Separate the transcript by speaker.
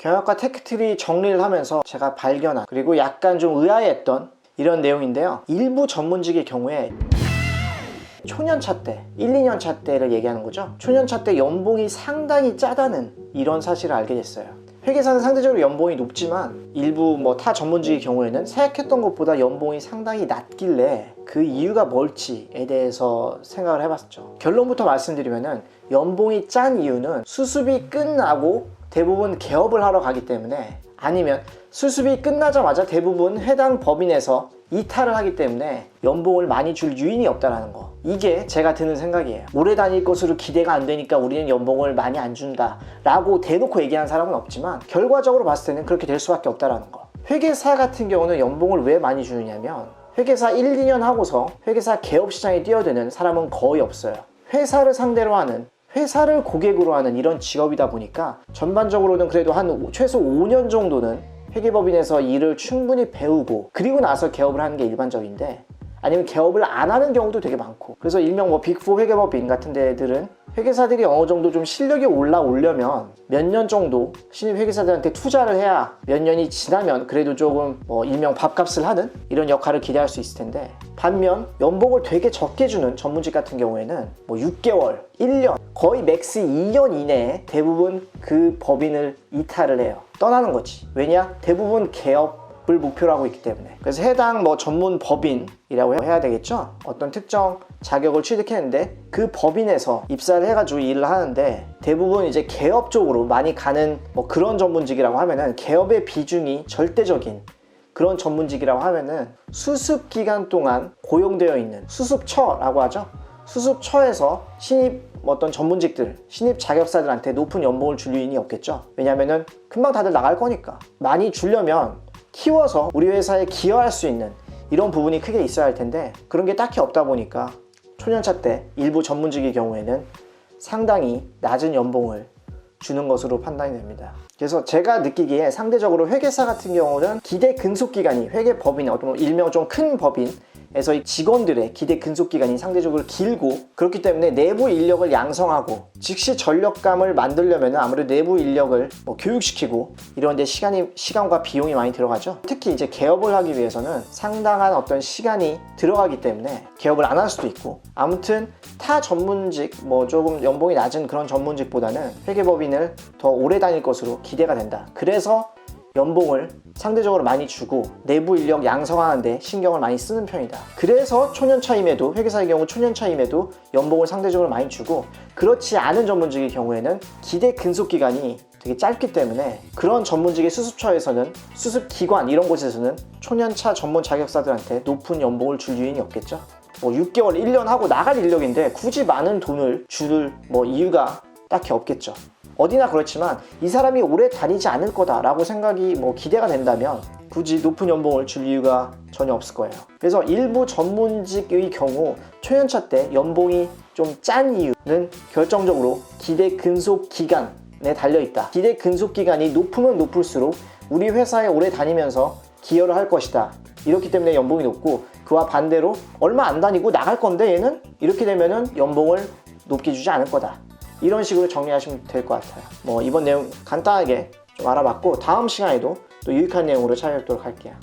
Speaker 1: 경영학과 테크트리 정리를 하면서 제가 발견한, 그리고 약간 좀 의아했던 이런 내용인데요. 일부 전문직의 경우에 초년차 때, 1, 2년차 때를 얘기하는 거죠. 초년차 때 연봉이 상당히 짜다는 이런 사실을 알게 됐어요. 회계사는 상대적으로 연봉이 높지만 일부 타 전문직의 경우에는 생각했던 것보다 연봉이 상당히 낮길래 그 이유가 뭘지에 대해서 생각을 해봤죠. 결론부터 말씀드리면은 연봉이 짠 이유는 수습이 끝나고 대부분 개업을 하러 가기 때문에, 아니면 수습이 끝나자마자 대부분 해당 법인에서 이탈을 하기 때문에 연봉을 많이 줄 유인이 없다는 거. 이게 제가 드는 생각이에요. 오래 다닐 것으로 기대가 안 되니까 우리는 연봉을 많이 안 준다 라고 대놓고 얘기하는 사람은 없지만 결과적으로 봤을 때는 그렇게 될 수밖에 없다는 거. 회계사 같은 경우는 연봉을 왜 많이 주느냐면, 회계사 1, 2년 하고서 회계사 개업 시장에 뛰어드는 사람은 거의 없어요. 회사를 상대로 하는, 회사를 고객으로 하는 이런 직업이다 보니까 전반적으로는 그래도 한 최소 5년 정도는 회계법인에서 일을 충분히 배우고 그리고 나서 개업을 하는 게 일반적인데, 아니면 개업을 안 하는 경우도 되게 많고, 그래서 일명 빅4 회계법인 같은 데들은 회계사들이 어느 정도 좀 실력이 올라오려면 몇 년 정도 신입 회계사들한테 투자를 해야 몇 년이 지나면 그래도 조금 일명 밥값을 하는 이런 역할을 기대할 수 있을 텐데, 반면 연봉을 되게 적게 주는 전문직 같은 경우에는 6개월, 1년, 거의 맥스 2년 이내에 대부분 그 법인을 이탈을 해요. 떠나는 거지. 왜냐? 대부분 개업을 목표로 하고 있기 때문에. 그래서 해당 전문 법인이라고 해야 되겠죠? 어떤 특정 자격을 취득했는데 그 법인에서 입사를 해가지고 일을 하는데, 대부분 이제 개업 쪽으로 많이 가는 그런 전문직이라고 하면은, 개업의 비중이 절대적인 그런 전문직이라고 하면은 수습 기간 동안 고용되어 있는 수습처라고 하죠. 수습처에서 신입 어떤 전문직들, 신입 자격사들한테 높은 연봉을 줄 유인이 없겠죠. 왜냐면은 금방 다들 나갈 거니까. 많이 주려면 키워서 우리 회사에 기여할 수 있는 이런 부분이 크게 있어야 할 텐데, 그런 게 딱히 없다 보니까 초년차 때 일부 전문직의 경우에는 상당히 낮은 연봉을 주는 것으로 판단이 됩니다. 그래서 제가 느끼기에 상대적으로 회계사 같은 경우는 기대 근속 기간이, 회계법인, 어떤 일명 좀 큰 법인에서 이 직원들의 기대 근속 기간이 상대적으로 길고, 그렇기 때문에 내부 인력을 양성하고 즉시 전력감을 만들려면 아무래도 내부 인력을 교육시키고 이런 데 시간과 비용이 많이 들어가죠. 특히 이제 개업을 하기 위해서는 상당한 어떤 시간이 들어가기 때문에 개업을 안 할 수도 있고, 아무튼 타 전문직, 조금 연봉이 낮은 그런 전문직보다는 회계법인을 더 오래 다닐 것으로 기대가 된다. 그래서 연봉을 상대적으로 많이 주고 내부 인력 양성하는데 신경을 많이 쓰는 편이다. 그래서 초년차임에도, 회계사의 경우 초년차임에도 연봉을 상대적으로 많이 주고, 그렇지 않은 전문직의 경우에는 기대 근속 기간이 되게 짧기 때문에 그런 전문직의 수습처에서는, 수습기관 이런 곳에서는 초년차 전문 자격사들한테 높은 연봉을 줄 유인이 없겠죠. 6개월, 1년 하고 나갈 인력인데 굳이 많은 돈을 줄 이유가 딱히 없겠죠. 어디나 그렇지만 이 사람이 오래 다니지 않을 거다라고 생각이 기대가 된다면 굳이 높은 연봉을 줄 이유가 전혀 없을 거예요. 그래서 일부 전문직의 경우 초년차 때 연봉이 좀 짠 이유는 결정적으로 기대 근속 기간에 달려있다. 기대 근속 기간이 높으면 높을수록 우리 회사에 오래 다니면서 기여를 할 것이다. 이렇기 때문에 연봉이 높고, 그와 반대로 얼마 안 다니고 나갈 건데 얘는, 이렇게 되면은 연봉을 높게 주지 않을 거다. 이런 식으로 정리하시면 될 것 같아요. 이번 내용 간단하게 좀 알아봤고, 다음 시간에도 또 유익한 내용으로 찾아뵙도록 할게요.